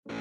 And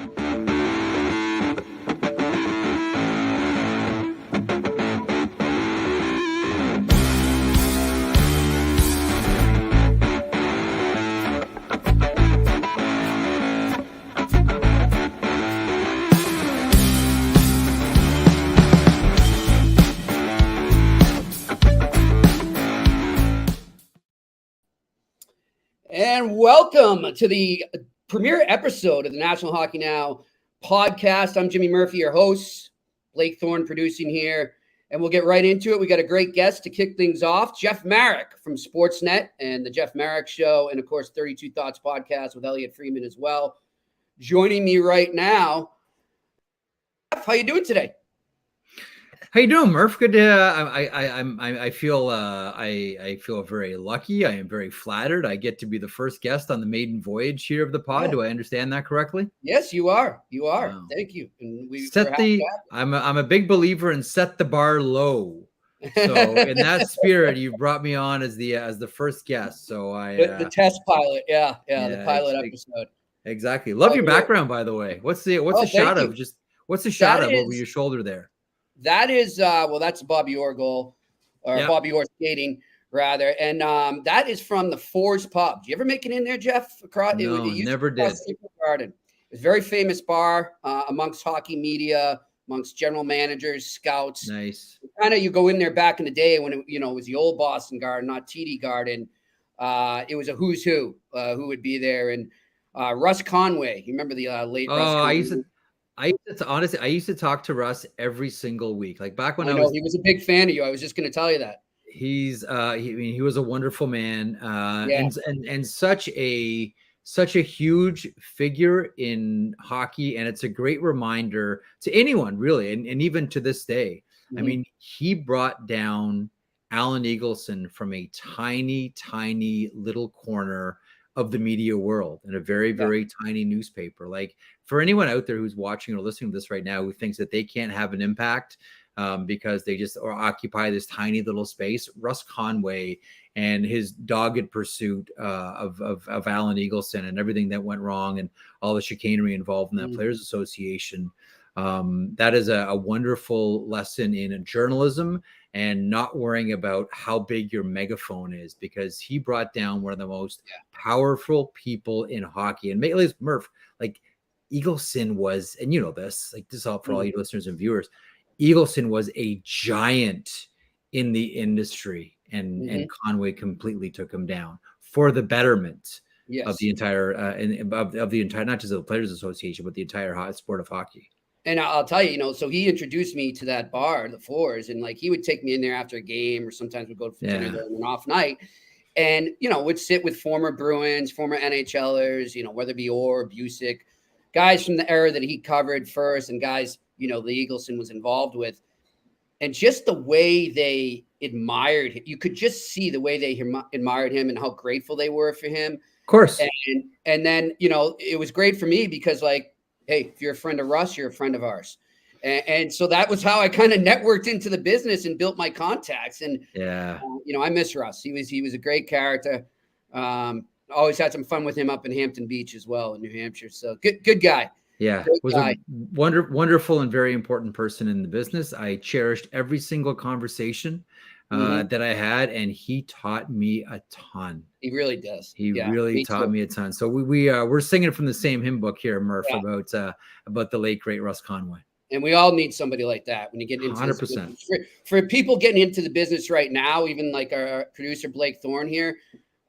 welcome to the premiere episode of the National Hockey Now podcast. I'm Jimmy Murphy, your host. Blake Thorne producing here, and we'll get right into it. We got a great guest to kick things off, Jeff Marek from Sportsnet and the Jeff Marek Show, and of course, 32 Thoughts podcast with Elliot Freeman as well. Joining me right now, Jeff, how you doing today? How you doing, Murph? Good. I feel very lucky. I am very flattered. I get to be the first guest on the maiden voyage here of the pod. Oh. Do I understand that correctly? Yes, you are. You are. Wow. Thank you. And I'm a big believer in set the bar low. So in that spirit, you brought me on as the first guest. So the test pilot. Yeah, the pilot episode. Exactly. Love your background, by the way. What's the shot of? Just what's the shot of over your shoulder there? That is, that's Bobby Orr goal, or Bobby Orr skating, rather. And that is from the Fours Pub. Did you ever make it in there, Jeff? No, never did. Garden. It's a very famous bar amongst hockey media, amongst general managers, scouts. Nice. Kind of you go in there back in the day when it was the old Boston Garden, not TD Garden. It was a who's who would be there. And Russ Conway, you remember the late Russ Conway? I used to talk to Russ every single week. Like back when he was a big fan of you. I was just going to tell you that. He was a wonderful man, and such a huge figure in hockey. And it's a great reminder to anyone really. And even to this day, I mean, he brought down Alan Eagleson from a tiny, tiny little corner of the media world in a very, very tiny newspaper. Like for anyone out there who's watching or listening to this right now, who thinks that they can't have an impact because they just occupy this tiny little space, Russ Conway and his dogged pursuit of Alan Eagleson and everything that went wrong and all the chicanery involved in that Players Association. That is a wonderful lesson in journalism and not worrying about how big your megaphone is, because he brought down one of the most powerful people in hockey. And at least Murph, like Eagleson was, and you know this, like this is all for all you listeners and viewers, Eagleson was a giant in the industry, and Conway completely took him down for the betterment of the entire, of the entire, not just the Players Association, but the entire sport of hockey. And I'll tell you, so he introduced me to that bar, the Fours, and like he would take me in there after a game, or sometimes we'd go for dinner there on an off night, and would sit with former Bruins, former NHLers, whether it be Orr, Busick, guys from the era that he covered first, and guys the Eagleson was involved with, and just the way they admired him, you could just see the way they admired him and how grateful they were for him. Of course. And then it was great for me because like, hey, if you're a friend of Russ, you're a friend of ours. And so that was how I kind of networked into the business and built my contacts. And, I miss Russ. He was a great character. Always had some fun with him up in Hampton Beach as well in New Hampshire. So good guy. Yeah. Was a wonderful and very important person in the business. I cherished every single conversation that I had, and he taught me a ton. He really does. He really taught me a ton. So we're singing from the same hymn book here, Murph, about the late great Russ Conway. And we all need somebody like that when you get into 100%. For people getting into the business right now, even like our producer Blake Thorne here,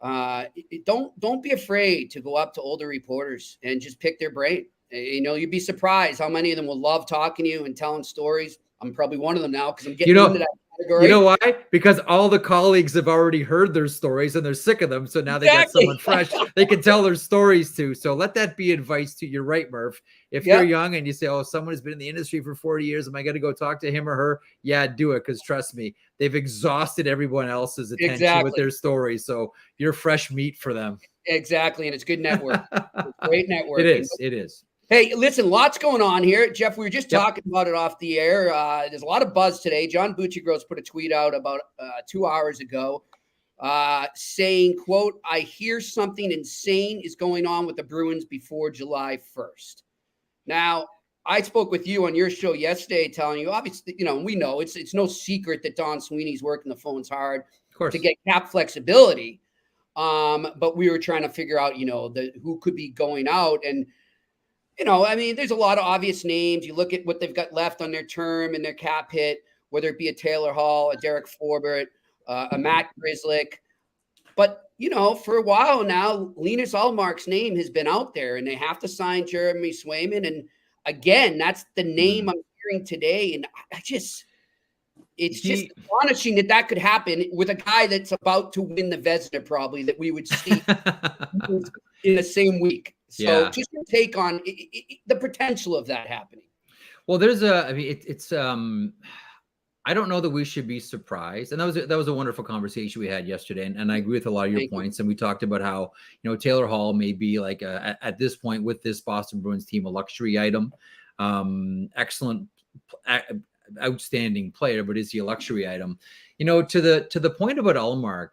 don't be afraid to go up to older reporters and just pick their brain. You'd be surprised how many of them will love talking to you and telling stories. I'm probably one of them now because I'm getting into that category. You know why? Because all the colleagues have already heard their stories and they're sick of them. So now they got someone fresh they can tell their stories to. So let that be advice to you. Right, Murph? If you're young and you say, oh, someone has been in the industry for 40 years, am I going to go talk to him or her? Yeah, do it. Because trust me, they've exhausted everyone else's attention with their stories. So you're fresh meat for them. Exactly. And it's good network. It's great network. It is. Hey, listen, lots going on here. Jeff, we were just talking about it off the air. There's a lot of buzz today. John Buccigross put a tweet out about 2 hours ago saying, quote, I hear something insane is going on with the Bruins before July 1st. Now, I spoke with you on your show yesterday, telling you, obviously, we know it's no secret that Don Sweeney's working the phones hard to get cap flexibility. But we were trying to figure out, who could be going out. And, there's a lot of obvious names. You look at what they've got left on their term and their cap hit, whether it be a Taylor Hall, a Derek Forbert, a Matt Grzelcyk. But, for a while now, Linus Ullmark's name has been out there, and they have to sign Jeremy Swayman. And again, that's the name I'm hearing today. And it's just astonishing that could happen with a guy that's about to win the Vezina, probably, that we would see in the same week. So just your take on the potential of that happening. Well, I don't know that we should be surprised. And that was a wonderful conversation we had yesterday. And I agree with a lot of your points. And we talked about how, Taylor Hall may be like at this point with this Boston Bruins team, a luxury item. Excellent, outstanding player, but is he a luxury item? To the point about Ullmark,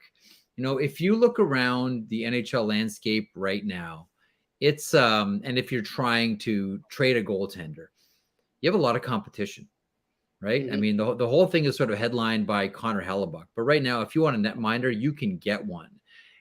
if you look around the NHL landscape right now, it's and if you're trying to trade a goaltender, you have a lot of competition, right? Mm-hmm. I mean, the whole thing is sort of headlined by Connor Hellebuck, but right now, if you want a netminder, you can get one.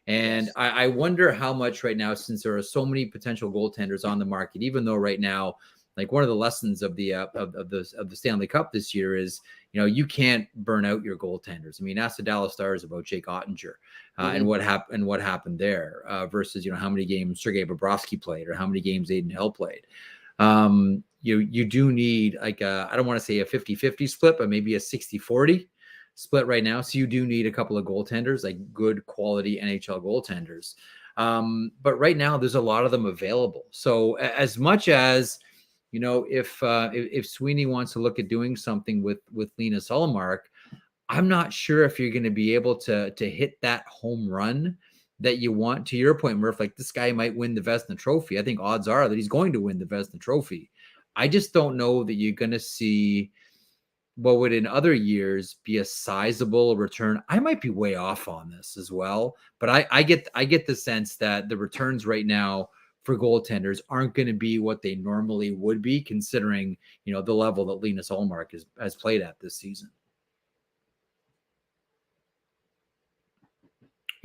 And I wonder how much right now, since there are so many potential goaltenders on the market, even though right now, like one of the lessons of the Stanley Cup this year is, you can't burn out your goaltenders. I mean, ask the Dallas Stars about Jake Ottinger and what happened there versus, how many games Sergei Bobrovsky played or how many games Aiden Hill played. You do need I don't want to say a 50-50 split, but maybe a 60-40 split right now. So you do need a couple of goaltenders, like good quality NHL goaltenders. But right now there's a lot of them available. So as much as, if Sweeney wants to look at doing something with Linus Ullmark, I'm not sure if you're going to be able to hit that home run that you want. To your point, Murph, like this guy might win the Vezina Trophy. I think odds are that he's going to win the Vezina Trophy. I just don't know that you're going to see what would in other years be a sizable return. I might be way off on this as well, but I get the sense that the returns right now for goaltenders aren't going to be what they normally would be, considering, the level that Linus Ullmark has played at this season.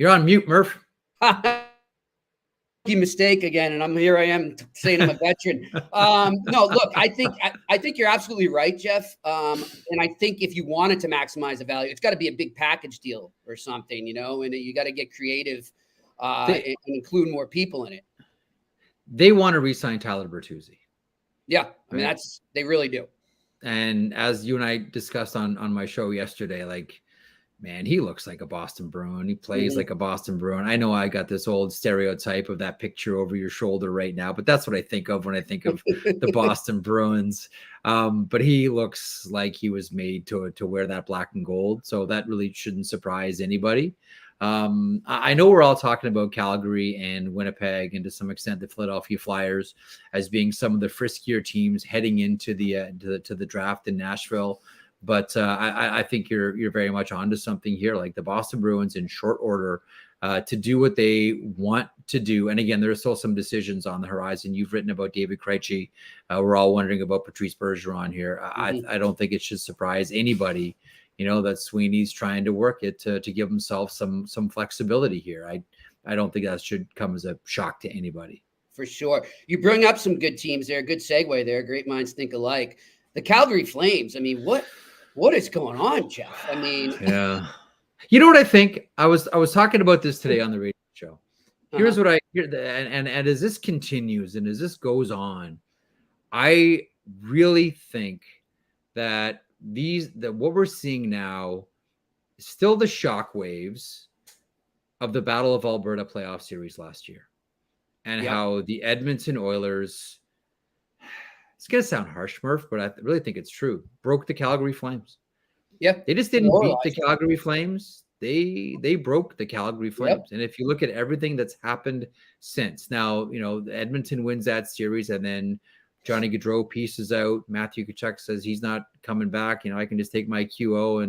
You're on mute, Murph. Mistake again, and I am saying I'm a veteran. No, look, I think you're absolutely right, Jeff. And I think if you wanted to maximize the value, it's got to be a big package deal or something, and you got to get creative and include more people in it. They want to re-sign Tyler Bertuzzi. Yeah, I mean they really do. And as you and I discussed on my show yesterday, man, he looks like a Boston Bruin. He plays like a Boston Bruin. I know I got this old stereotype of that picture over your shoulder right now, but that's what I think of when I think of the Boston Bruins. But he looks like he was made to wear that black and gold. So that really shouldn't surprise anybody. I know we're all talking about Calgary and Winnipeg and to some extent the Philadelphia Flyers as being some of the friskier teams heading into the draft in Nashville. But I think you're very much onto something here. Like the Boston Bruins in short order to do what they want to do. And again, there are still some decisions on the horizon. You've written about David Krejci. We're all wondering about Patrice Bergeron here. I don't think it should surprise anybody, that Sweeney's trying to work it to give himself some flexibility here. I don't think that should come as a shock to anybody. For sure. You bring up some good teams there. Good segue there. Great minds think alike. The Calgary Flames. I mean, what is going on, Jeff? I mean, yeah. You know what I think? I was talking about this today on the radio show. Here's what I hear, and as this continues and as this goes on, I really think that what we're seeing now is still the shockwaves of the Battle of Alberta playoff series last year, and how the Edmonton Oilers. It's going to sound harsh, Murph, but I really think it's true. Broke the Calgary Flames. Yeah. They just didn't beat the Calgary Flames. They broke the Calgary Flames. Yep. And if you look at everything that's happened since, now, Edmonton wins that series and then Johnny Gaudreau pieces out. Matthew Tkachuk says he's not coming back. I can just take my QO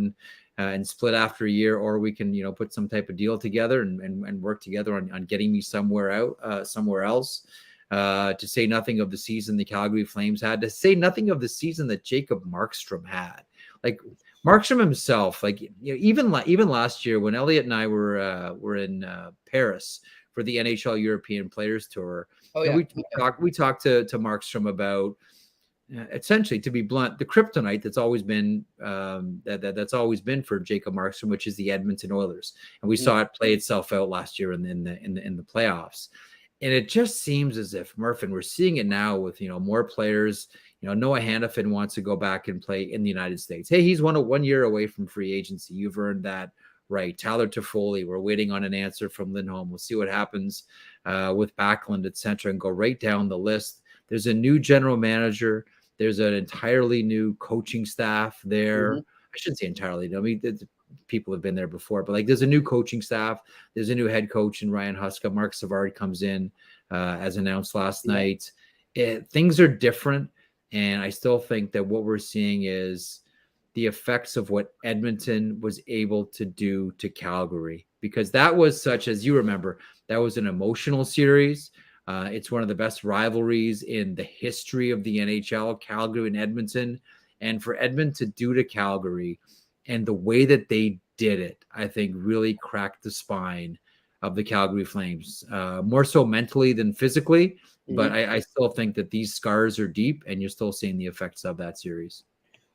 and split after a year, or we can, put some type of deal together and work together on getting me somewhere else. to say nothing of the season the Calgary Flames had, to say nothing of the season that Jacob Markstrom had. Like Markstrom himself, like, even last year when Elliot and I were in Paris for the NHL European Players Tour, we talked to Markstrom about, essentially, to be blunt, the kryptonite that's always been that's always been for Jacob Markstrom, which is the Edmonton Oilers, and we saw it play itself out last year in the playoffs. And it just seems as if, Murph, and we're seeing it now with more players. Noah Hannafin wants to go back and play in the United States. Hey, he's 1 year away from free agency. You've earned that right. Tyler Toffoli, we're waiting on an answer from Lindholm. We'll see what happens with Backlund, et cetera, and go right down the list. There's a new general manager. There's an entirely new coaching staff there. I shouldn't say entirely new. I mean, people have been there before, but like, there's a new coaching staff. There's a new head coach in Ryan Huska. Mark Savard comes in as announced last night. Things are different. And I still think that what we're seeing is the effects of what Edmonton was able to do to Calgary, because that was such, as you remember, that was an emotional series. It's one of the best rivalries in the history of the NHL, Calgary and Edmonton. And for Edmonton to do to Calgary, and the way that they did it, I think really cracked the spine of the Calgary Flames, more so mentally than physically. But I still think that these scars are deep, and you're still seeing the effects of that series.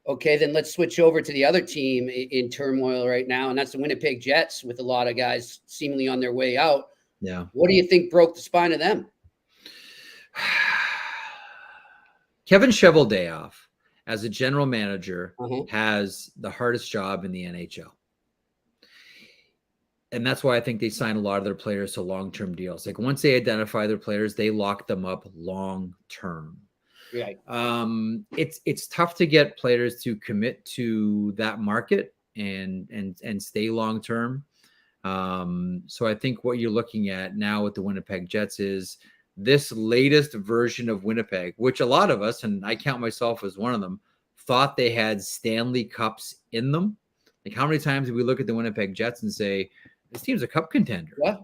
Okay, then let's switch over to the other team in turmoil right now, and that's the Winnipeg Jets, with a lot of guys seemingly on their way out. Yeah. What do you think broke the spine of them? Kevin Cheveldayoff, as a general manager, has the hardest job in the NHL. And that's why I think they sign a lot of their players to long-term deals. Like, once they identify their players, they lock them up long-term. Right. It's tough to get players to commit to that market and stay long-term. So I think what you're looking at now with the Winnipeg Jets is this latest version of Winnipeg, which a lot of us, and I count myself as one of them, thought they had Stanley Cups in them. Like, how many times did we look at the Winnipeg Jets and say, this team's a cup contender? Yeah.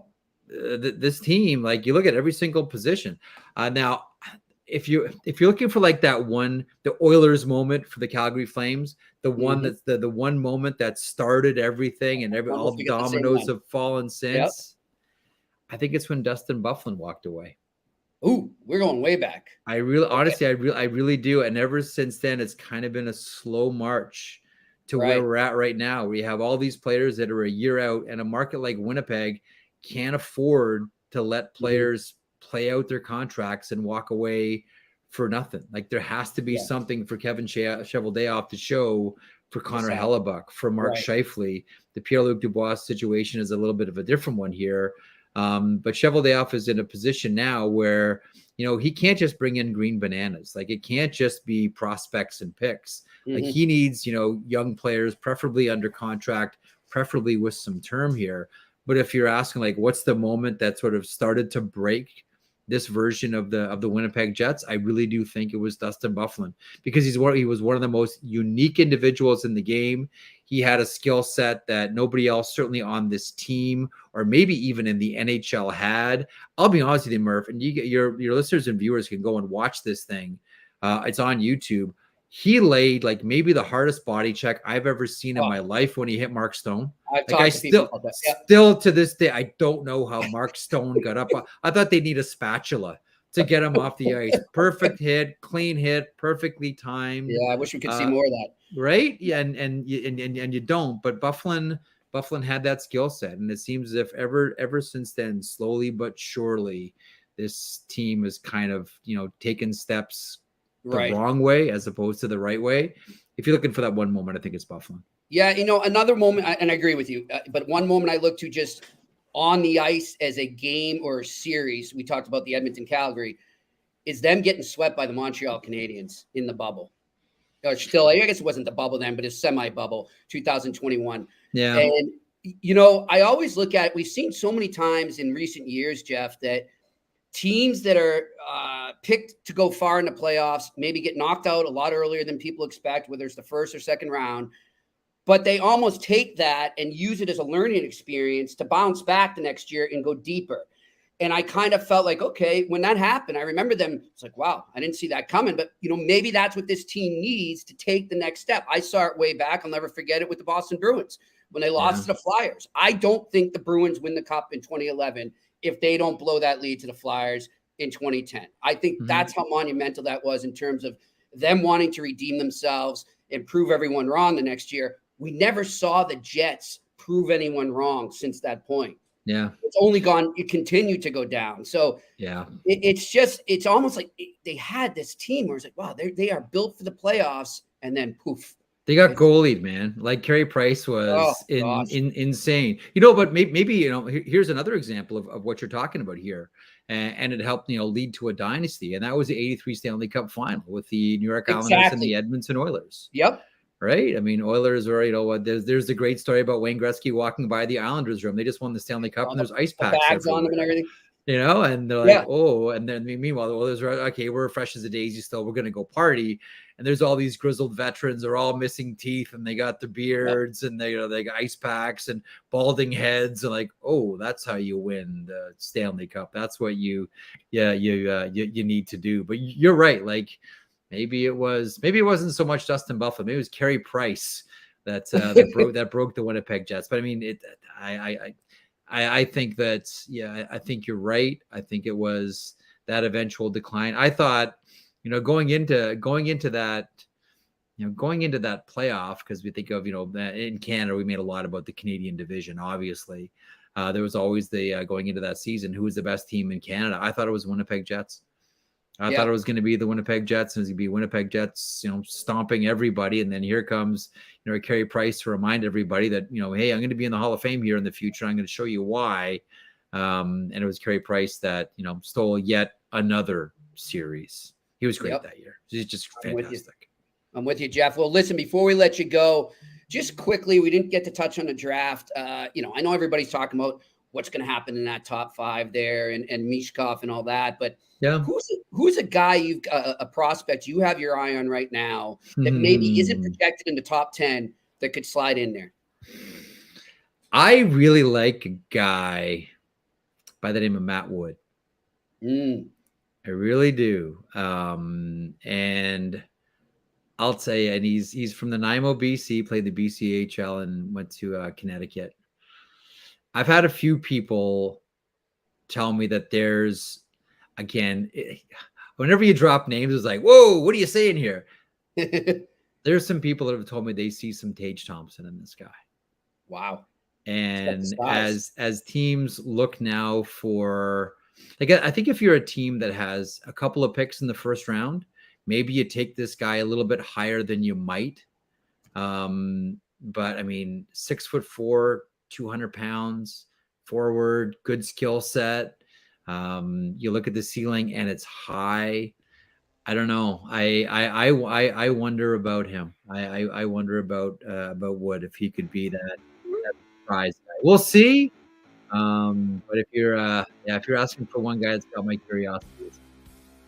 This team, like, you look at every single position. Now, if you're looking for like that one, the Oilers moment for the Calgary Flames, the one that's the one moment that started everything, and all the dominoes have fallen since. Yep. I think it's when Dustin Byfuglien walked away. Ooh, we're going way back. Honestly, I really do. And ever since then, it's kind of been a slow march to where we're at right now. We have all these players that are a year out, and a market like Winnipeg can't afford to let players play out their contracts and walk away for nothing. Like, there has to be something for Kevin Cheveldayoff to show, for Connor Hellebuck, for Mark Scheifele. The Pierre-Luc Dubois situation is a little bit of a different one here. But Cheveldayoff is in a position now where, he can't just bring in green bananas. Like, it can't just be prospects and picks. Like, he needs, young players, preferably under contract, preferably with some term here. But if you're asking, like, what's the moment that sort of started to break this version of the Winnipeg Jets, I really do think it was Dustin Byfuglien, because he was one of the most unique individuals in the game. He had a skill set that nobody else, certainly on this team or maybe even in the NHL, had. I'll be honest with you, Murph, and your listeners and viewers can go and watch this thing. It's on YouTube. He laid like maybe the hardest body check I've ever seen in my life when he hit Mark Stone. Still to this day, I don't know how Mark Stone got up. I thought they'd need a spatula to get him off the ice. Perfect hit, clean hit, perfectly timed. Yeah, I wish we could see more of that. Right? Yeah, and you don't. But Byfuglien had that skill set, and it seems as if ever since then, slowly but surely, this team has kind of taken steps the wrong way as opposed to the right way. If you're looking for that one moment, I think it's Byfuglien. Yeah, another moment, and I agree with you, but one moment I look to just on the ice as a game or a series, we talked about the Edmonton-Calgary, is them getting swept by the Montreal Canadiens in the bubble. Or still, I guess it wasn't the bubble then, but it's semi-bubble, 2021. Yeah. And, I always look at, we've seen so many times in recent years, Jeff, that teams that are picked to go far in the playoffs maybe get knocked out a lot earlier than people expect, whether it's the first or second round, but they almost take that and use it as a learning experience to bounce back the next year and go deeper. And I kind of felt like, okay, when that happened, I remember them. It's like, wow, I didn't see that coming. But, maybe that's what this team needs to take the next step. I saw it way back. I'll never forget it with the Boston Bruins when they lost to the Flyers. I don't think the Bruins win the Cup in 2011 if they don't blow that lead to the Flyers in 2010. I think that's how monumental that was in terms of them wanting to redeem themselves and prove everyone wrong the next year. We never saw the Jets prove anyone wrong since that point. Yeah. It's only it continued to go down. So it's almost like they had this team where it's like, wow, they are built for the playoffs, and then poof. They got goalied, man. Like Carey Price was insane. But maybe here's another example of what you're talking about here. And it helped, lead to a dynasty. And that was the 83 Stanley Cup final with the New York Islanders and the Edmonton Oilers. Yep. Right. I mean, Oilers were, there's the great story about Wayne Gretzky walking by the Islanders room. They just won the Stanley Cup and there's ice packs bags on them and everything. And they're like, oh, and then meanwhile, the Oilers are okay. We're fresh as a daisy still. We're going to go party. And there's all these grizzled veterans. They're all missing teeth and they got the beards and they got ice packs and balding heads. And like, oh, that's how you win the Stanley Cup. That's what you need to do. But you're right. Like, maybe it wasn't so much Dustin Buffalo. Maybe it was Carey Price that broke the Winnipeg Jets. But I mean, I think that, I think you're right. I think it was that eventual decline. I thought, going into that playoff, because we think of, in Canada, we made a lot about the Canadian division. Obviously, there was always the going into that season, who was the best team in Canada? I thought it was Winnipeg Jets. I thought it was going to be the Winnipeg Jets, and it was going to be Winnipeg Jets, stomping everybody. And then here comes, Carey Price to remind everybody that, hey, I'm going to be in the Hall of Fame here in the future. I'm going to show you why. And it was Carey Price that, stole yet another series. He was great that year. He's just fantastic. I'm with you, Jeff. Well, listen, before we let you go, just quickly, we didn't get to touch on the draft. I know everybody's talking about what's going to happen in that top 5 there and Mishkov and all that. But who's a guy a prospect you have your eye on right now that maybe isn't projected in the top 10 that could slide in there? I really like a guy by the name of Matt Wood. I really do. And I'll tell you, and he's from the Nanaimo, BC, played the BCHL and went to Connecticut. I've had a few people tell me that there's, again, whenever you drop names, it's like, whoa, what are you saying here? There's some people that have told me they see some Tage Thompson in this guy. Wow. And as teams look now for, like, I think if you're a team that has a couple of picks in the first round, maybe you take this guy a little bit higher than you might. But I mean, 6'4", 200 pounds, forward, good skill set. You look at the ceiling and it's high. I don't know. I wonder about him. I wonder about Wood, if he could be that surprise guy. We'll see. But if you're asking for one guy that's got my curiosity.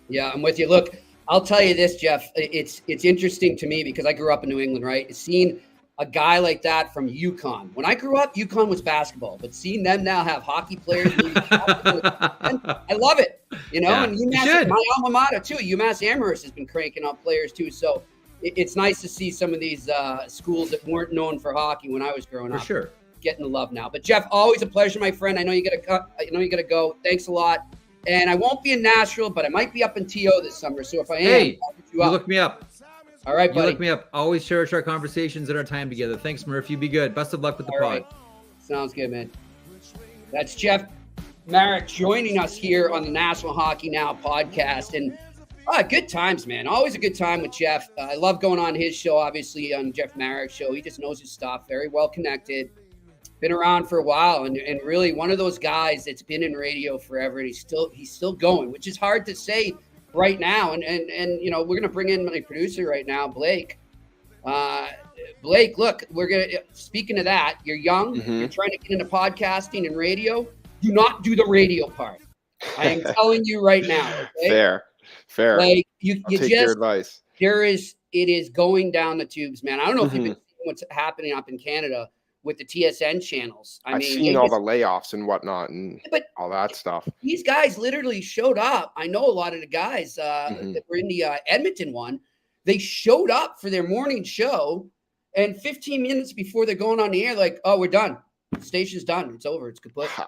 Yeah, I'm with you. Look, I'll tell you this, Jeff. It's interesting to me because I grew up in New England, right? Seeing a guy like that from UConn. When I grew up, UConn was basketball, but seeing them now have hockey players, I love it. And UMass, my alma mater too. UMass Amherst has been cranking out players too. So it's nice to see some of these schools that weren't known for hockey when I was growing up. For sure. Getting the love now. But Jeff, always a pleasure, my friend. I know you gotta go. Thanks a lot. And I won't be in Nashville, but I might be up in TO this summer. So if I am, I'll get you up. Look me up. All right, buddy. You look me up. Always cherish our conversations and our time together. Thanks, Murph. You be good. Best of luck with the pod. Right. Sounds good, man. That's Jeff Marek joining us here on the National Hockey Now podcast. And good times, man. Always a good time with Jeff. I love going on his show, obviously, on Jeff Marek's show. He just knows his stuff. Very well connected. Been around for a while and really one of those guys that's been in radio forever, and he's still going, which is hard to say right now. And we're gonna bring in my producer right now, Blake. Blake, look, speaking of that, you're young, you're trying to get into podcasting and radio. Do not do the radio part. I am telling you right now. Okay? Fair. Like you take your advice. It is going down the tubes, man. I don't know if you've been seeing what's happening up in Canada with the TSN channels. I've seen all the layoffs and whatnot and all that stuff. These guys literally showed up. I know a lot of the guys that were in the Edmonton one. They showed up for their morning show, and 15 minutes before they're going on the air, like, oh, we're done. The station's done. It's over. It's complete. Wow.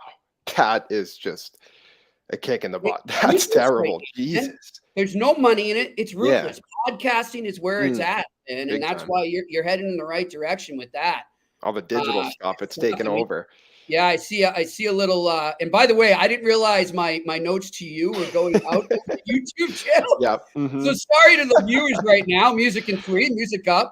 That is just a kick in the butt. That's terrible. Right. Jesus. There's no money in it. It's ruthless. Yeah. Podcasting is where it's at, and that's why you're heading in the right direction with that. All the digital stuff, it's taken over. Yeah, I see a little. And by the way, I didn't realize my notes to you were going out to the YouTube channel. Yeah. So sorry to the viewers right now. Music and free, music up.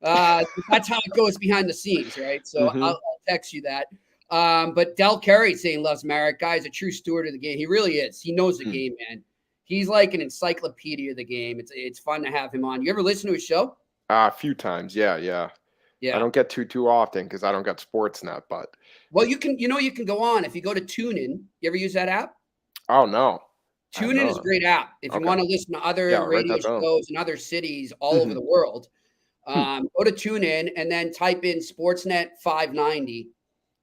That's how it goes behind the scenes, right? So I'll text you that. But Del Carey saying loves Marek. Guy's a true steward of the game. He really is. He knows the game, man. He's like an encyclopedia of the game. It's fun to have him on. You ever listen to his show? A few times. Yeah. I don't get too often because I don't got Sportsnet, but you can go on if you go to TuneIn. You ever use that app? Oh no. TuneIn is a great app. If you want to listen to other radio shows in other cities all over the world, go to TuneIn and then type in Sportsnet 590.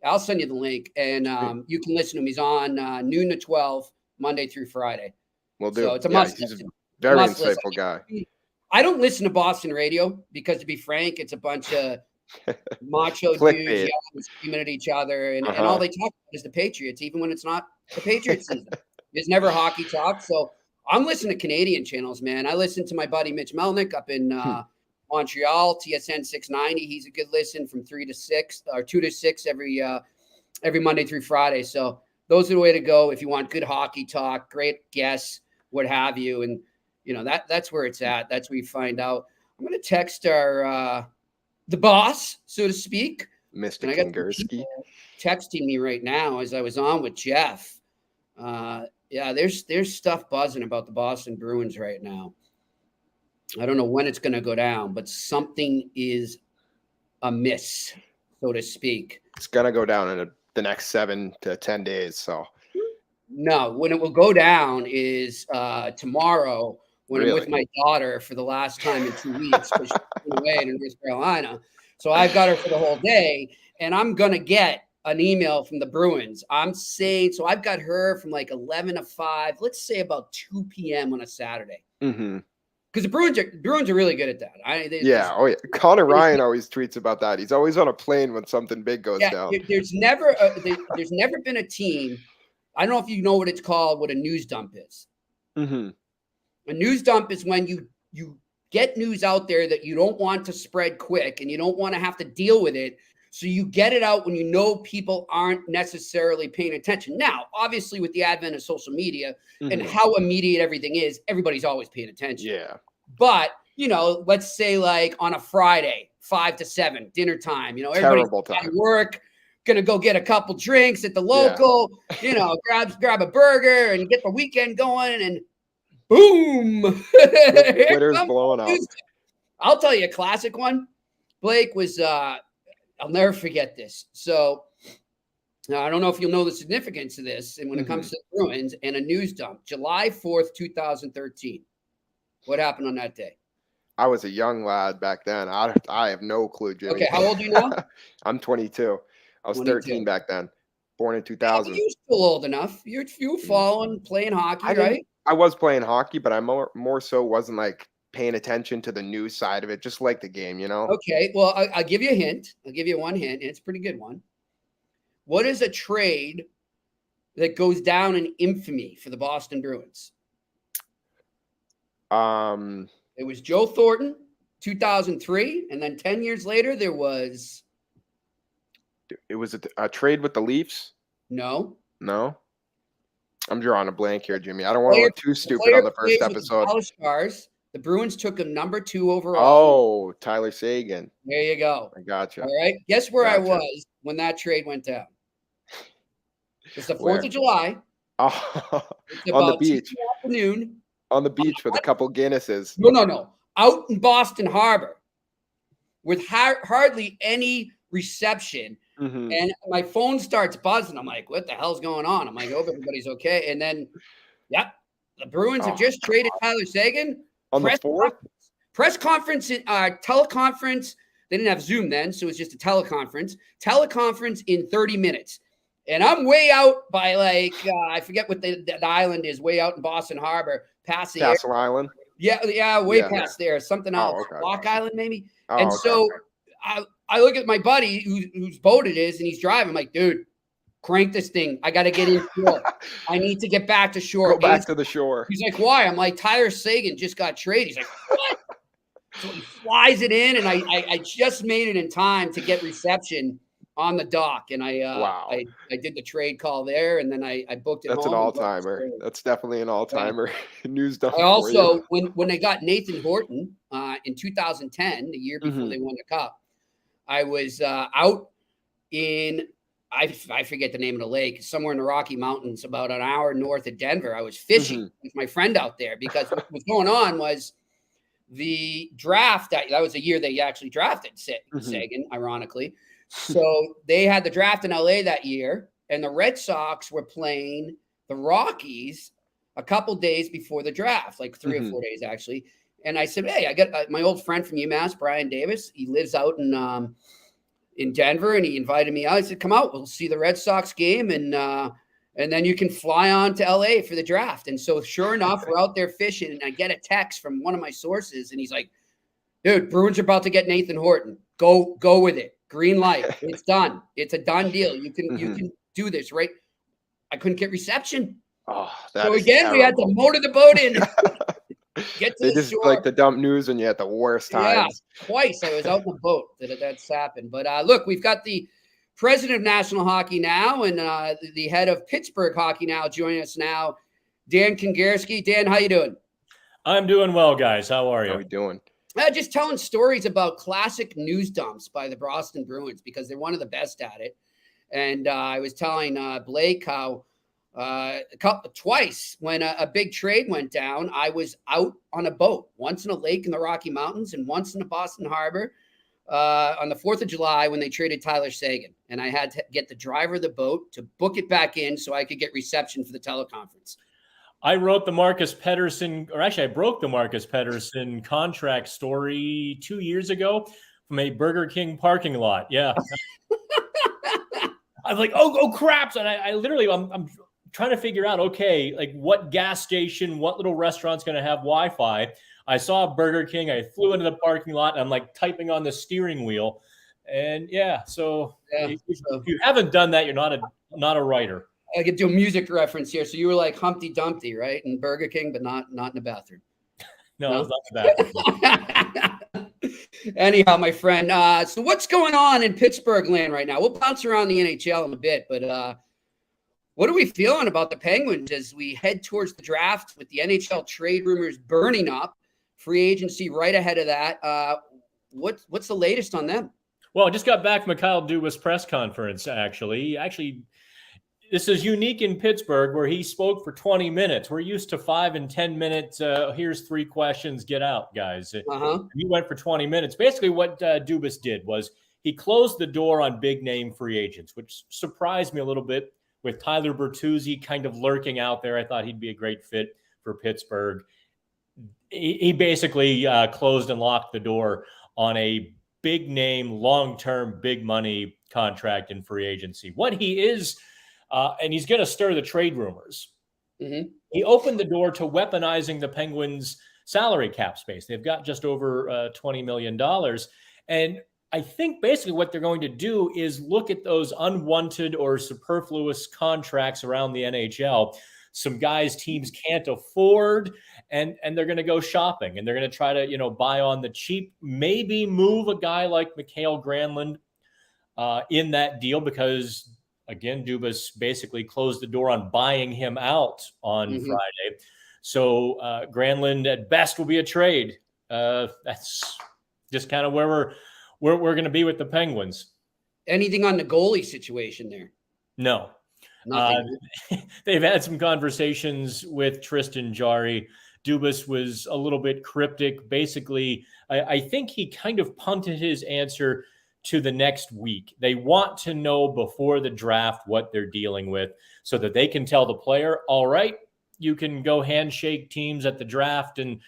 I'll send you the link, and you can listen to him. He's on noon to 12, Monday through Friday. Will do. So it's a must. He's a very insightful guy. I don't listen to Boston radio because, to be frank, it's a bunch of macho dudes yelling and screaming at each other, and all they talk about is the Patriots, even when it's not the Patriots season. There's never hockey talk. So I'm listening to Canadian channels, man. I listen to my buddy Mitch Melnick up in Montreal, TSN 690. He's a good listen from 3 to 6 or 2 to 6 every Monday through Friday. So those are the way to go if you want good hockey talk, great guests, what have you. And that's where it's at. That's where you find out. I'm going to text our the boss, so to speak. Mr. Kingerski. Texting me right now as I was on with Jeff. There's stuff buzzing about the Boston Bruins right now. I don't know when it's going to go down, but something is amiss, so to speak. It's going to go down in the next 7 to 10 days. So no, when it will go down is tomorrow when I'm with my daughter for the last time in 2 weeks because she's away in North Carolina. So I've got her for the whole day, and I'm going to get an email from the Bruins. I'm saying, so I've got her from like 11 to 5, let's say about 2 p.m. on a Saturday. Because the Bruins are really good at that. Connor Ryan always tweets about that. He's always on a plane when something big goes down. There's never been a team. I don't know if you know what it's called, what a news dump is. A news dump is when you get news out there that you don't want to spread quick and you don't want to have to deal with it. So you get it out when you know people aren't necessarily paying attention. Now, obviously, with the advent of social media and how immediate everything is, everybody's always paying attention. Yeah. But, let's say like on a Friday, 5 to 7, dinner time, everybody's at work, going to go get a couple drinks at the local, grab a burger and get the weekend going, and boom. Twitter's blowing up. I'll tell you a classic one. Blake was I'll never forget this. So now I don't know if you'll know the significance of this. And when it comes to the Bruins and a news dump, July 4th, 2013. What happened on that day? I was a young lad back then. I have no clue, Jimmy. Okay, how old are you now? I'm 22. I was 13 back then. Born in 2000. You're still old enough. You were following, playing hockey, right? I was playing hockey, but I more so wasn't like paying attention to the news side of it, just like the game, Okay, well, I'll give you a hint. I'll give you one hint, and it's a pretty good one. What is a trade that goes down in infamy for the Boston Bruins? It was Joe Thornton, 2003, and then 10 years later, there was... It was a trade with the Leafs? No. I'm drawing a blank here, Jimmy. I don't want to look too stupid on the first episode. The Bruins took him number 2 overall. Oh, Tyler Seguin. There you go. I gotcha. All right. Guess where I was when that trade went down? It's the 4th of July. Oh, on the beach. Afternoon. On the beach with a couple Guinnesses. No. Out in Boston Harbor with hardly any reception. And my phone starts buzzing. I'm like, what the hell's going on? I'm like, hope everybody's okay. And then, the Bruins have just traded Tyler Seguin. On the 4th? Press conference, teleconference, They didn't have Zoom then, so it was just a teleconference in 30 minutes. And I'm way out by like, I forget what the island is, way out in Boston Harbor, past the Castle Island. Yeah, way past there. Something else. Okay. Block Island, maybe. Oh, and okay, so I look at my buddy whose boat it is, and he's driving. I'm like, dude, crank this thing. I got to get in shore. I need to get back to shore. Go back to the shore. He's like, why? I'm like, Tyler Seguin just got traded. He's like, what? So he flies it in, and I just made it in time to get reception on the dock, and I did the trade call there, and then I booked it. That's home an all-timer. That's definitely an all-timer. News dump. I also, when they got Nathan Horton in 2010, the year before they won the Cup, I was out in I forget the name of the lake, somewhere in the Rocky Mountains, about an hour north of Denver. I was fishing with my friend out there because what was going on was the draft. That was the year they actually drafted Seguin, ironically. So they had the draft in LA that year, and the Red Sox were playing the Rockies a couple days before the draft, like 3 or 4 days actually. And I said, hey, I got my old friend from UMass, Brian Davis. He lives out in Denver, and he invited me out. I said, come out, we'll see the Red Sox game, and then you can fly on to LA for the draft. And so sure enough, we're out there fishing, and I get a text from one of my sources, and he's like, dude, Bruins are about to get Nathan Horton. Go with it. Green light. It's done. It's a done deal. You can do this, right? I couldn't get reception. Oh, so again, we had to motor the boat in. Get to they the just shore. like the dump news when you at the worst times. Yeah, twice I was out in the boat that's happened. But look, we've got the president of National Hockey now, and the head of Pittsburgh Hockey now joining us now, Dan Kingerski. Dan, how you doing? I'm doing well, guys. How are you? How are we doing? Just telling stories about classic news dumps by the Boston Bruins because they're one of the best at it. And I was telling Blake how twice when a big trade went down, I was out on a boat, once in a lake in the Rocky Mountains and once in the Boston Harbor on the 4th of July when they traded Tyler Seguin. And I had to get the driver of the boat to book it back in so I could get reception for the teleconference. I wrote the Marcus Pettersson, or actually I broke the Marcus Pettersson contract story 2 years ago from a Burger King parking lot. Yeah. I was like, oh crap. And I literally, I'm trying to figure out, okay, like what gas station, what little restaurant's going to have Wi-Fi. I saw Burger King. I flew into the parking lot. And I'm like typing on the steering wheel. And if you haven't done that, you're not a writer. I could do a music reference here. So you were like Humpty Dumpty, right? In Burger King, but not in the bathroom. No, I was not in the bathroom. Anyhow, my friend. So what's going on in Pittsburgh land right now? We'll bounce around the NHL in a bit, but what are we feeling about the Penguins as we head towards the draft with the NHL trade rumors burning up, free agency right ahead of that? What's the latest on them? Well, I just got back from Kyle Dubas press conference, actually. This is unique in Pittsburgh where he spoke for 20 minutes. We're used to 5 and 10 minutes. Here's 3 questions. Get out, guys. He went for 20 minutes. Basically, what Dubas did was he closed the door on big-name free agents, which surprised me a little bit with Tyler Bertuzzi kind of lurking out there. I thought he'd be a great fit for Pittsburgh. He basically closed and locked the door on a big-name, long-term, big-money contract in free agency. What he is... and he's going to stir the trade rumors. He opened the door to weaponizing the Penguins' salary cap space. They've got just over $20 million. And I think basically what they're going to do is look at those unwanted or superfluous contracts around the NHL, some guys teams can't afford, and they're going to go shopping, and they're going to try to, buy on the cheap, maybe move a guy like Mikael Granlund in that deal because – again, Dubas basically closed the door on buying him out on Friday. So Granlund at best will be a trade. That's just kind of where we're going to be with the Penguins. Anything on the goalie situation there? No. They've had some conversations with Tristan Jarry. Dubas was a little bit cryptic. Basically, I think he kind of punted his answer to the next week. They want to know before the draft what they're dealing with so that they can tell the player, all right, you can go handshake teams at the draft and,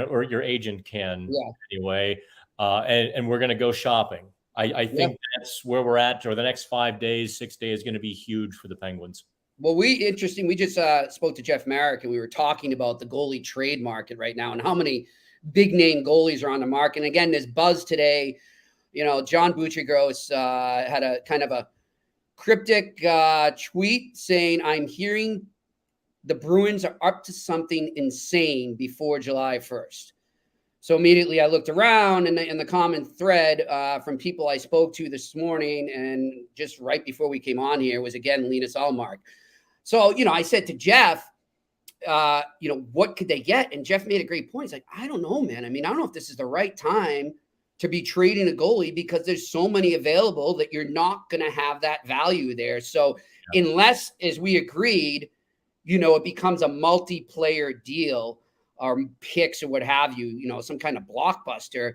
or your agent can anyway. and we're going to go shopping. I think that's where we're at, or the next 5 days, 6 days is going to be huge for the Penguins. Well, we just spoke to Jeff Marek, and we were talking about the goalie trade market right now and how many big name goalies are on the market. And again, there's buzz today. John Buccigross had a kind of a cryptic tweet saying, "I'm hearing the Bruins are up to something insane before July 1st. So immediately I looked around in the common thread from people I spoke to this morning, and just right before we came on here was again Linus Ullmark. So, I said to Jeff, what could they get? And Jeff made a great point. He's like, I don't know, man. I mean, I don't know if this is the right time to be trading a goalie because there's so many available that you're not going to have that value there. So unless, as we agreed, it becomes a multiplayer deal or picks or what have you, some kind of blockbuster,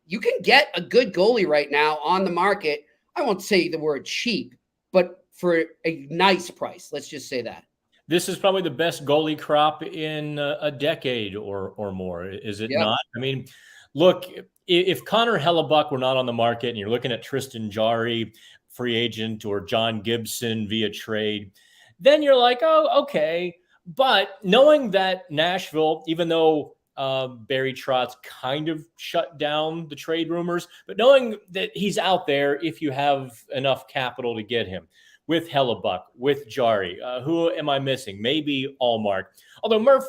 you can get a good goalie right now on the market. I won't say the word cheap, but for a nice price. Let's just say that. This is probably the best goalie crop in a decade or more, is it not? I mean, look, if Connor Hellebuck were not on the market and you're looking at Tristan Jarry, free agent, or John Gibson via trade, then you're like, oh, okay. But knowing that Nashville, even though Barry Trotz kind of shut down the trade rumors, but knowing that he's out there if you have enough capital to get him, with Hellebuck, with Jarry, who am I missing? Maybe Ullmark. Although Murph,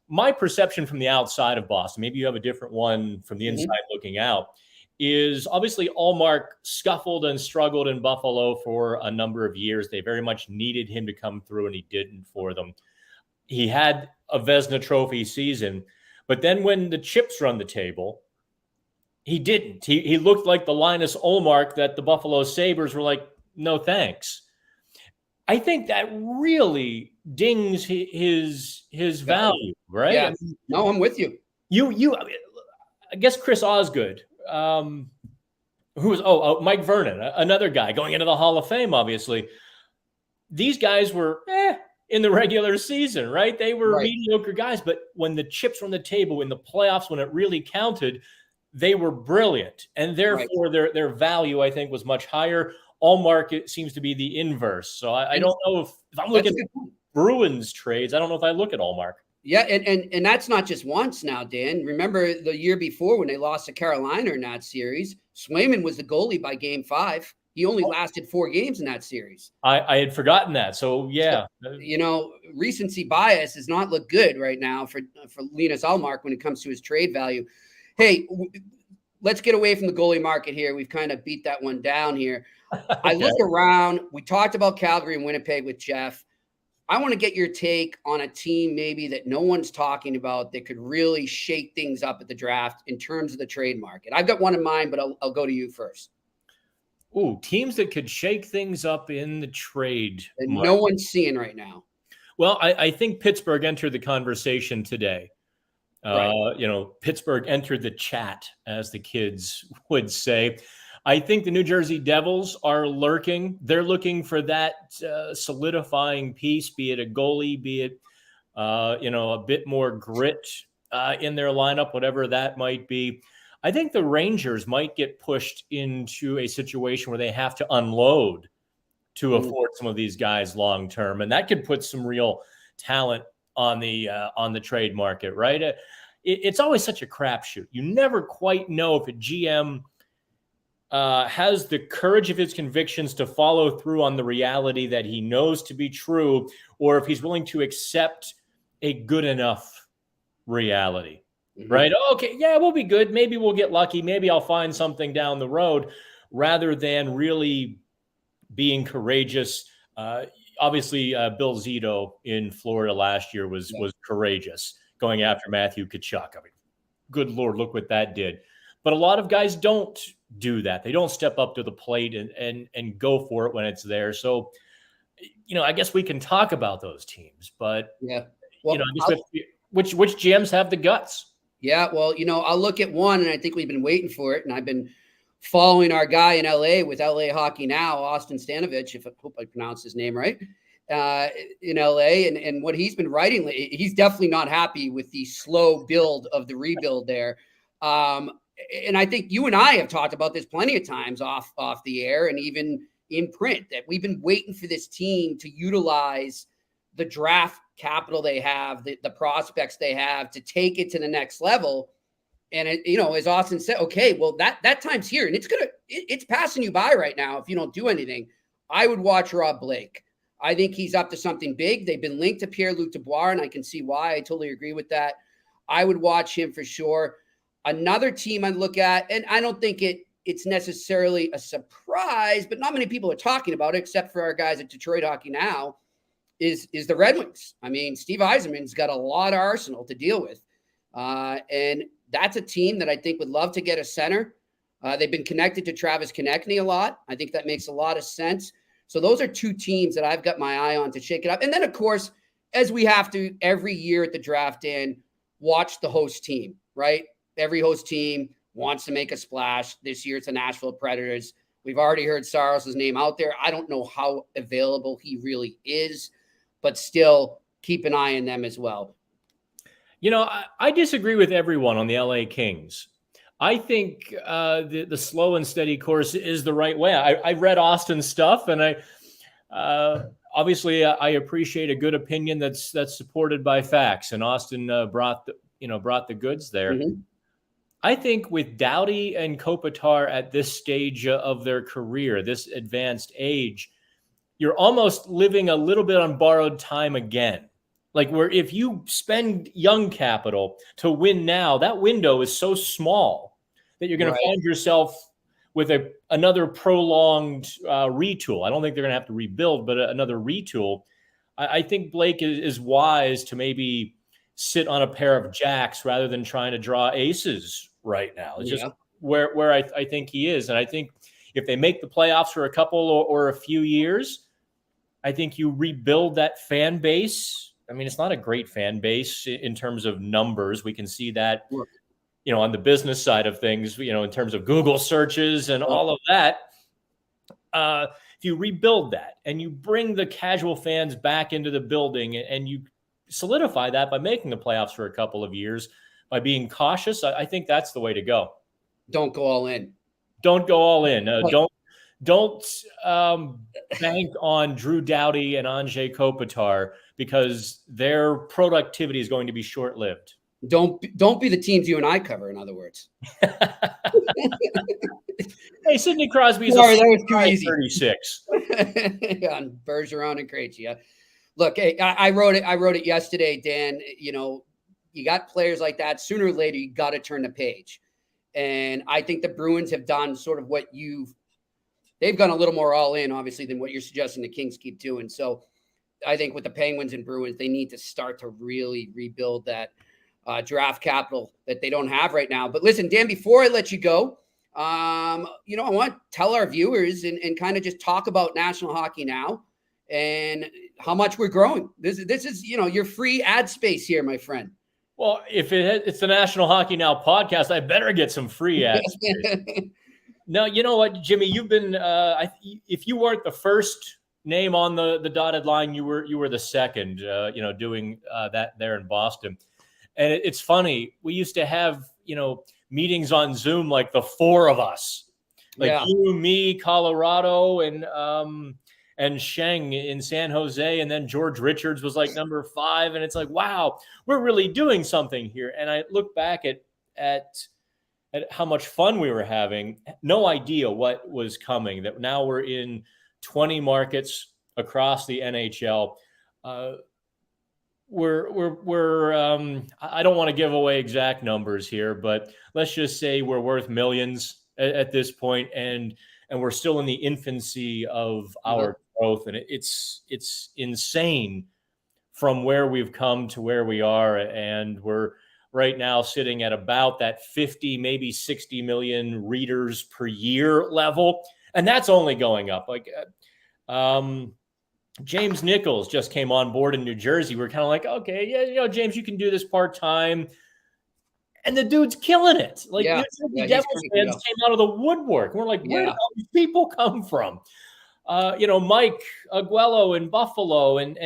my perception from the outside of Boston, maybe you have a different one from the inside looking out, is obviously Ullmark scuffled and struggled in Buffalo for a number of years. They very much needed him to come through, and he didn't for them. He had a Vezina Trophy season, but then when the chips were on the table, he didn't. He looked like the Linus Ullmark that the Buffalo Sabres were like, no thanks. I think that really dings his value, right? Yeah. No, I'm with you. I guess Chris Osgood, who was Mike Vernon, another guy going into the Hall of Fame, obviously. These guys were in the regular season, right? They were mediocre guys, but when the chips were on the table in the playoffs, when it really counted, they were brilliant. And therefore their value, I think, was much higher. Ullmark seems to be the inverse. So I don't know if I'm looking at Bruins trades, I don't know if I look at Ullmark. Yeah, and that's not just once now, Dan. Remember the year before when they lost to Carolina in that series, Swayman was the goalie by game 5. He only lasted 4 games in that series. I had forgotten that. So, yeah. So, recency bias does not look good right now for Linus Ullmark when it comes to his trade value. Hey, let's get away from the goalie market here. We've kind of beat that one down here. I look around. We talked about Calgary and Winnipeg with Jeff. I want to get your take on a team maybe that no one's talking about that could really shake things up at the draft in terms of the trade market. I've got one in mind, but I'll go to you first. Ooh, teams that could shake things up in the trade market. No one's seeing right now. Well, I think Pittsburgh entered the conversation today. Pittsburgh entered the chat, as the kids would say. I think the New Jersey Devils are lurking. They're looking for that solidifying piece, be it a goalie, be it, a bit more grit in their lineup, whatever that might be. I think the Rangers might get pushed into a situation where they have to unload to afford some of these guys long term, and that could put some real talent on the trade market, right? It's always such a crapshoot. You never quite know if a GM has the courage of his convictions to follow through on the reality that he knows to be true, or if he's willing to accept a good enough reality. Right? Okay, yeah, we'll be good. Maybe we'll get lucky. Maybe I'll find something down the road, rather than really being courageous. Obviously, Bill Zito in Florida last year was courageous, going after Matthew Tkachuk. I mean, good Lord, look what that did. But a lot of guys don't do that. They don't step up to the plate and go for it when it's there. So, I guess we can talk about those teams, but which GMs have the guts? Yeah, well, I'll look at one, and I think we've been waiting for it, and I've been following our guy in LA with LA Hockey Now, Austin Stanovich, I hope I pronounced his name right, in LA, and what he's been writing, he's definitely not happy with the slow build of the rebuild there. And I think you and I have talked about this plenty of times off the air and even in print, that we've been waiting for this team to utilize the draft capital they have, the prospects they have, to take it to the next level. And as Austin said, okay, well that time's here, and it's passing you by right now if you don't do anything. I would watch Rob Blake. I think he's up to something big. They've been linked to Pierre-Luc Dubois, and I can see why. I totally agree with that. I would watch him for sure. Another team I'd look at, and I don't think it's necessarily a surprise, but not many people are talking about it except for our guys at Detroit Hockey Now, is the Red Wings. I mean, Steve Yzerman's got a lot of arsenal to deal with. And that's a team that I think would love to get a center. They've been connected to Travis Konechny a lot. I think that makes a lot of sense. So those are two teams that I've got my eye on to shake it up. And then, of course, as we have to every year at the draft, Dan, watch the host team, right? Every host team wants to make a splash. This year it's the Nashville Predators. We've already heard Saros' name out there. I don't know how available he really is, but still keep an eye on them as well. I disagree with everyone on the LA Kings. I think the slow and steady course is the right way. I read Austin's stuff, and obviously I appreciate a good opinion that's supported by facts. And Austin brought the goods there. Mm-hmm. I think with Doughty and Kopitar at this stage of their career, this advanced age, you're almost living a little bit on borrowed time again. Like, where if you spend young capital to win now, that window is so small that you're going to find yourself with another prolonged retool. I don't think they're going to have to rebuild, but another retool. I think Blake is wise to maybe sit on a pair of jacks rather than trying to draw aces right now. It's just where I think he is. And I think if they make the playoffs for a couple or a few years, I think you rebuild that fan base. I mean, it's not a great fan base in terms of numbers. We can see that, on the business side of things, in terms of Google searches and all of that. If you rebuild that and you bring the casual fans back into the building and you solidify that by making the playoffs for a couple of years, by being cautious, I think that's the way to go. Don't go all in. Don't go all in. Don't bank on Drew Doughty and Anze Kopitar, because their productivity is going to be short-lived. Don't be the teams you and I cover, in other words. Hey, Sidney Crosby's that was too easy. 36. On Bergeron and Krejci. Yeah. Look, hey, I wrote it yesterday, Dan. You got players like that. Sooner or later, you got to turn the page. And I think the Bruins have done sort of what they've gone a little more all in, obviously, than what you're suggesting the Kings keep doing. So I think with the Penguins and Bruins, they need to start to really rebuild that draft capital that they don't have right now. But listen, Dan, before I let you go, I want to tell our viewers and kind of just talk about National Hockey Now and how much we're growing. This is your free ad space here, my friend. Well, if it's the National Hockey Now podcast, I better get some free ads. No, you know what, Jimmy? You've been if you weren't the first name on the dotted line, you were the second. Doing that there in Boston, and it's funny. We used to have meetings on Zoom, like the four of us, you, me, Colorado, and Sheng in San Jose, and then George Richards was like number 5, and it's like, wow, we're really doing something here. And I look back at how much fun we were having, no idea what was coming, that now we're in 20 markets across the NHL. We're I don't want to give away exact numbers here, but let's just say we're worth millions at this point, and we're still in the infancy of our growth. And it's insane from where we've come to where we are. And we're right now sitting at about that 50, maybe 60 million readers per year level. And that's only going up. Like James Nichols just came on board in New Jersey. We're kind of like, okay, yeah, James, you can do this part-time. And the dude's killing it. Like, the Devils fans came out of the woodwork. We're like, where do all these people come from? Mike Aguelo in Buffalo and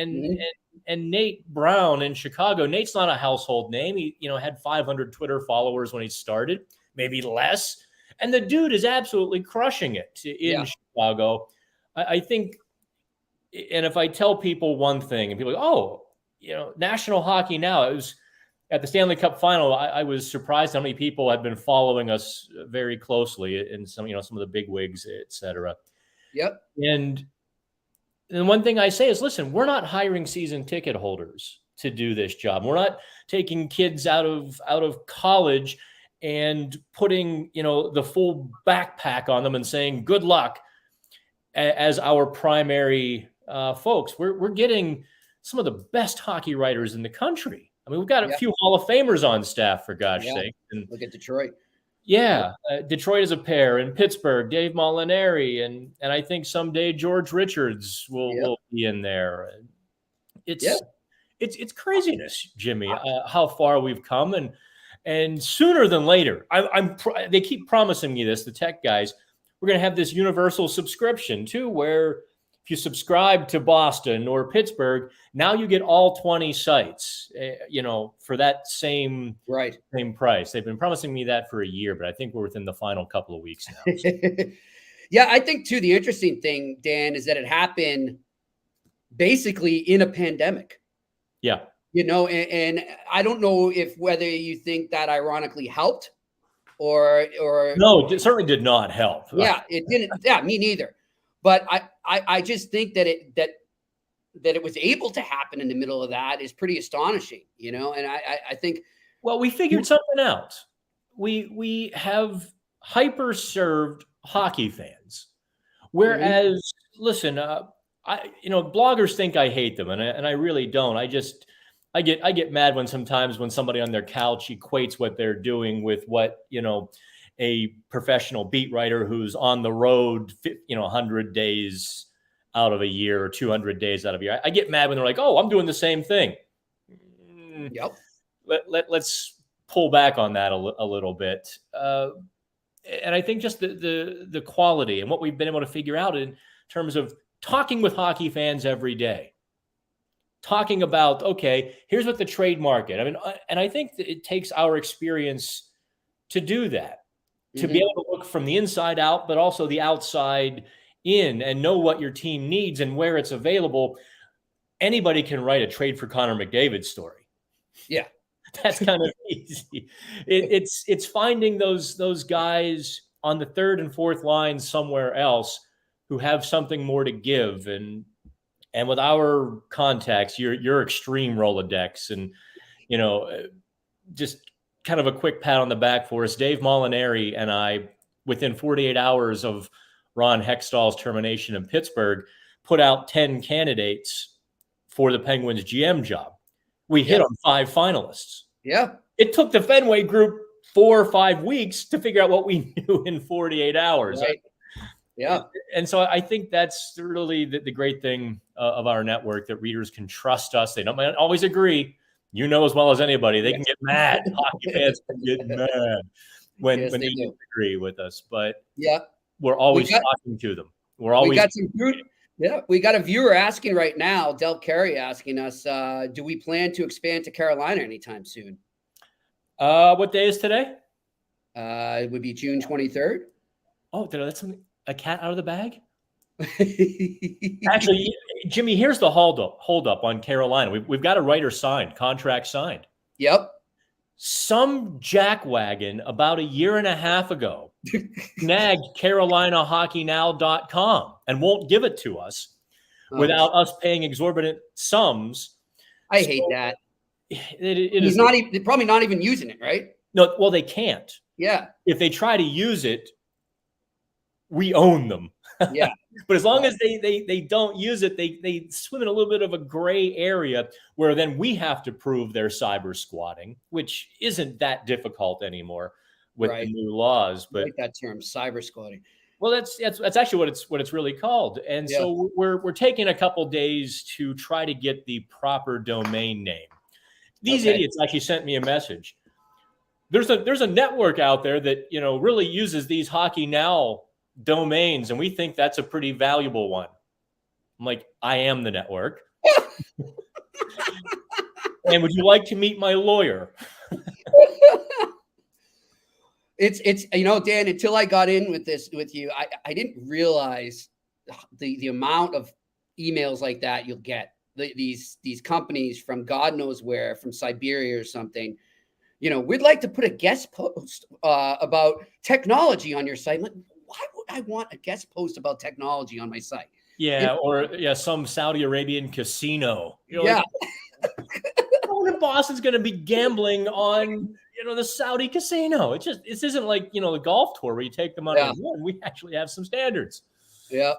Nate Brown in Chicago. Nate's not a household name. He, had 500 Twitter followers when he started, maybe less. And the dude is absolutely crushing it in Chicago. I think, and if I tell people one thing and people go, National Hockey Now, it was at the Stanley Cup final. I was surprised how many people had been following us very closely in some of the big wigs, et cetera. Yep. And one thing I say is, listen, we're not hiring season ticket holders to do this job. We're not taking kids out of college and putting, the full backpack on them and saying, good luck as our primary folks. We're getting some of the best hockey writers in the country. I mean, we've got a few Hall of Famers on staff, for God's sake. And look at Detroit. Yeah, Detroit is a pair, and Pittsburgh, Dave Molinari, and I think someday George Richards will be in there. It's craziness, Jimmy, how far we've come, and sooner than later, they keep promising me this, the tech guys, we're going to have this universal subscription too, where if you subscribe to Boston or Pittsburgh, now you get all 20 sites, for that same price. They've been promising me that for a year, but I think we're within the final couple of weeks now. Yeah, I think too, the interesting thing, Dan, is that it happened basically in a pandemic. Yeah. And I don't know whether you think that ironically helped or no, it certainly did not help. Yeah, it didn't. Yeah, me neither. But I just think that it was able to happen in the middle of that is pretty astonishing, and I think. Well, we figured something out. We have hyper served hockey fans, whereas listen, bloggers think I hate them, and I really don't. I get mad when somebody on their couch equates what they're doing with what a professional beat writer who's on the road, 100 days out of a year or 200 days out of a year. I get mad when they're like, "Oh, I'm doing the same thing." Yep. Let's pull back on that a little bit. And I think just the quality and what we've been able to figure out in terms of talking with hockey fans every day, talking about, okay, here's what the trade market. I mean, and I think that it takes our experience to do that. To be able to look from the inside out, but also the outside in, and know what your team needs and where it's available. Anybody can write a trade for Connor McDavid story. Yeah, that's kind of easy. It's finding those guys on the third and fourth line somewhere else who have something more to give. And with our contacts, your extreme Rolodex, and just kind of a quick pat on the back for us. Dave Molinari and I, within 48 hours of Ron Hextall's termination in Pittsburgh, put out 10 candidates for the Penguins GM job. We hit on 5 finalists. Yeah. It took the Fenway group 4 or 5 weeks to figure out what we knew in 48 hours. Right. Yeah. And so I think that's really the great thing of our network, that readers can trust us. They don't always agree. As well as anybody, they can get mad. Hockey fans can get mad when they disagree with us. But we're always talking to them. We got a viewer asking right now, Del Carey asking us, do we plan to expand to Carolina anytime soon? What day is today? It would be June 23rd. Oh, did I let a cat out of the bag? Actually, Jimmy, here's the hold up on Carolina. We've got a writer contract signed. Yep. Some jackwagon about a year and a half ago snagged CarolinaHockeyNow.com and won't give it to us without us paying exorbitant sums. I hate that. He's probably not even using it, right? No, well, they can't. Yeah. If they try to use it, we own them. Yeah. But as long as they don't use it, they swim in a little bit of a gray area where then we have to prove they're cyber squatting, which isn't that difficult anymore with the new laws. But I like that term, cyber squatting. Well, that's actually what it's really called. And so we're taking a couple days to try to get the proper domain name. These idiots actually sent me a message. There's a network out there that really uses these Hockey Now domains, and we think that's a pretty valuable one. I'm like, I am the network. And would you like to meet my lawyer? It's Dan, until I got in with this with you, I didn't realize the amount of emails like that you'll get. These companies from God knows where, from Siberia or something. We'd like to put a guest post about technology on your site. Like, why would I want a guest post about technology on my site? Yeah, or some Saudi Arabian casino. Yeah. No one in Boston's going to be gambling on the Saudi casino. This isn't like the golf tour where you take them on a run. We actually have some standards. Yep.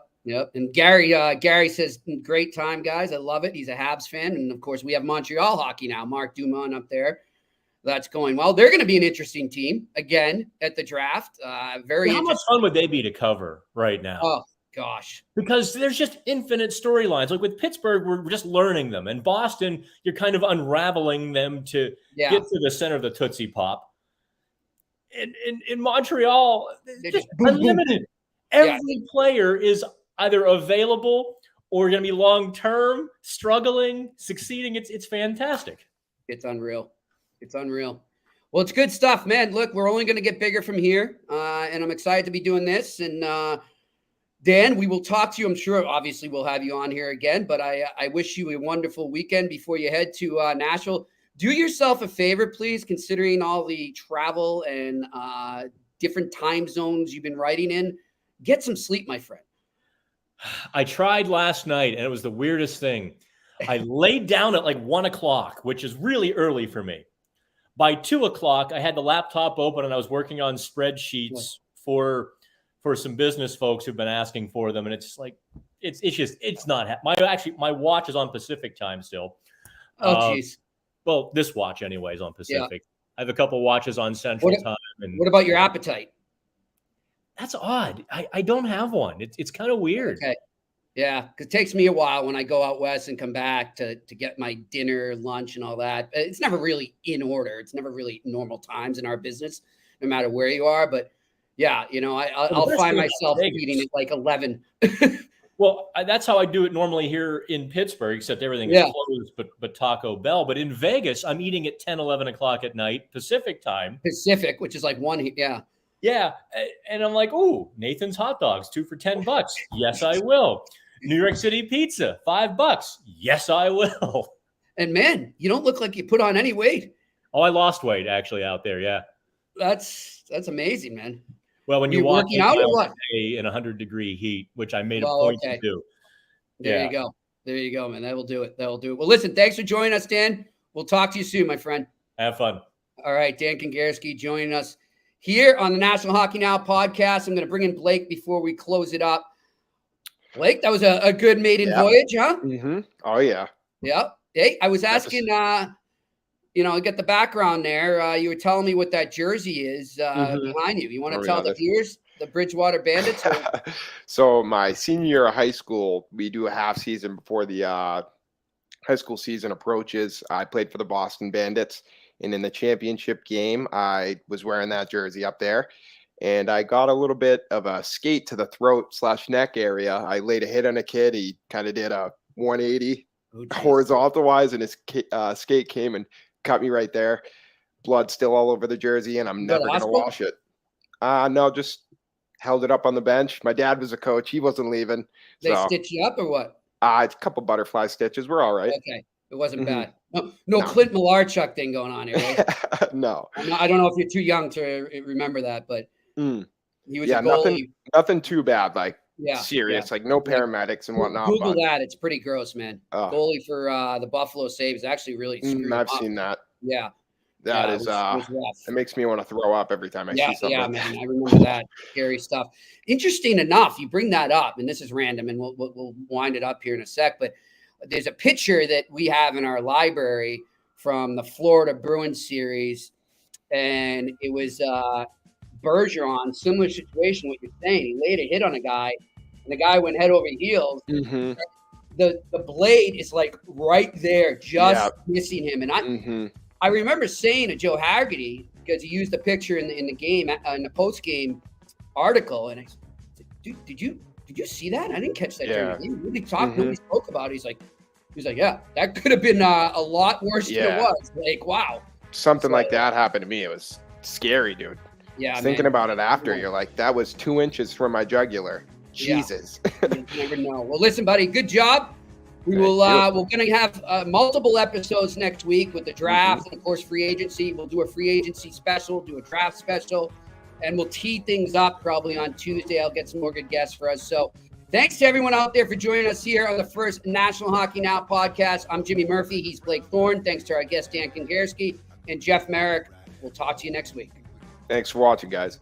And Gary says, great time, guys. I love it. He's a Habs fan, and of course we have Montreal hockey now. Mark Dumont up there. That's going well. They're going to be an interesting team again at the draft. How much fun would they be to cover right now? Oh gosh, because there's just infinite storylines. Like with Pittsburgh, we're just learning them, and Boston, you're kind of unraveling them to get to the center of the Tootsie Pop. In Montreal, they're just unlimited. Boom. Every player is either available or going to be long-term, struggling, succeeding. It's fantastic. It's unreal. It's unreal. Well, it's good stuff, man. Look, we're only going to get bigger from here, and I'm excited to be doing this. And Dan, we will talk to you. I'm sure, obviously, we'll have you on here again, but I wish you a wonderful weekend before you head to Nashville. Do yourself a favor, please, considering all the travel and different time zones you've been writing in. Get some sleep, my friend. I tried last night, and it was the weirdest thing. I laid down at like 1 o'clock, which is really early for me. By 2 o'clock, I had the laptop open, and I was working on spreadsheets for some business folks who've been asking for them. And it's like, it's not my watch is on Pacific time still. Oh, geez. Well, this watch anyway is on Pacific. Yeah. I have a couple watches on Central Time. And what about your appetite? That's odd. I don't have one. It's kind of weird. Okay. Yeah, because it takes me a while when I go out west and come back to get my dinner, lunch, and all that. It's never really in order. It's never really normal times in our business, no matter where you are. But yeah, I'll find myself eating at like 11. Well, that's how I do it normally here in Pittsburgh, except everything is closed but Taco Bell. But in Vegas, I'm eating at 10, 11 o'clock at night, Pacific time. Pacific, which is like one, Yeah, and I'm like, ooh, Nathan's hot dogs, 2 for $10. Yes, I will. New York City pizza, $5. Yes, I will. And man, you don't look like you put on any weight. Oh, I lost weight actually out there. Yeah, that's amazing, man. Well, when you walk working out or what? In 100-degree heat, which I made a point to do. There you go, man. That will do it. Well, listen, thanks for joining us, Dan. We'll talk to you soon, my friend. Have fun. All right, Dan Kingerski joining us here on the National Hockey Now podcast. I'm going to bring in Blake before we close it up. Blake, that was a good maiden voyage, huh? Mm-hmm. Oh, yeah. Yep. Hey, I was asking, get the background there. You were telling me what that jersey is behind you. You want to tell the viewers, the Bridgewater Bandits? So my senior year of high school, we do a half season before the high school season approaches. I played for the Boston Bandits, and in the championship game, I was wearing that jersey up there. And I got a little bit of a skate to the throat/neck area. I laid a hit on a kid. He kind of did a 180 horizontal-wise, and his skate came and cut me right there. Blood still all over the jersey, and I'm never going to wash it. No, just held it up on the bench. My dad was a coach. He wasn't leaving. They stitch you up or what? A couple butterfly stitches. We're all right. Okay. It wasn't bad. No Clint Malarchuk thing going on here, right? No. I don't know if you're too young to remember that, but he was a goalie. Nothing too bad, like serious, like no paramedics and whatnot. Google that. It's pretty gross, man. Goalie for the Buffalo Sabres actually really screwed I've seen that. Yeah. That is it makes me want to throw up every time I see something. Yeah, man. I remember that. Scary stuff. Interesting enough, you bring that up, and this is random, and we'll wind it up here in a sec, but there's a picture that we have in our library from the Florida Bruins series, and it was Bergeron, similar situation, what you're saying. He laid a hit on a guy, and the guy went head over heels. Mm-hmm. The blade is like right there, just missing him. And I remember saying to Joe Haggerty, because he used the picture in the game, in the post-game article, and I said, dude, did you see that? I didn't catch that during the game. Nobody spoke about it. He's like, He's like, yeah, that could have been a lot worse than it was. Like, wow. Something like that happened to me. It was scary, dude. Yeah. Thinking about it after, you're like, that was 2 inches from my jugular. Jesus. Yeah. You never know. Well, listen, buddy, good job. We will. We're going to have multiple episodes next week with the draft and, of course, free agency. We'll do a free agency special, do a draft special, and we'll tee things up probably on Tuesday. I'll get some more good guests for us. So thanks to everyone out there for joining us here on the first National Hockey Now podcast. I'm Jimmy Murphy. He's Blake Thorne. Thanks to our guest, Dan Kingerski, and Jeff Marek. We'll talk to you next week. Thanks for watching, guys.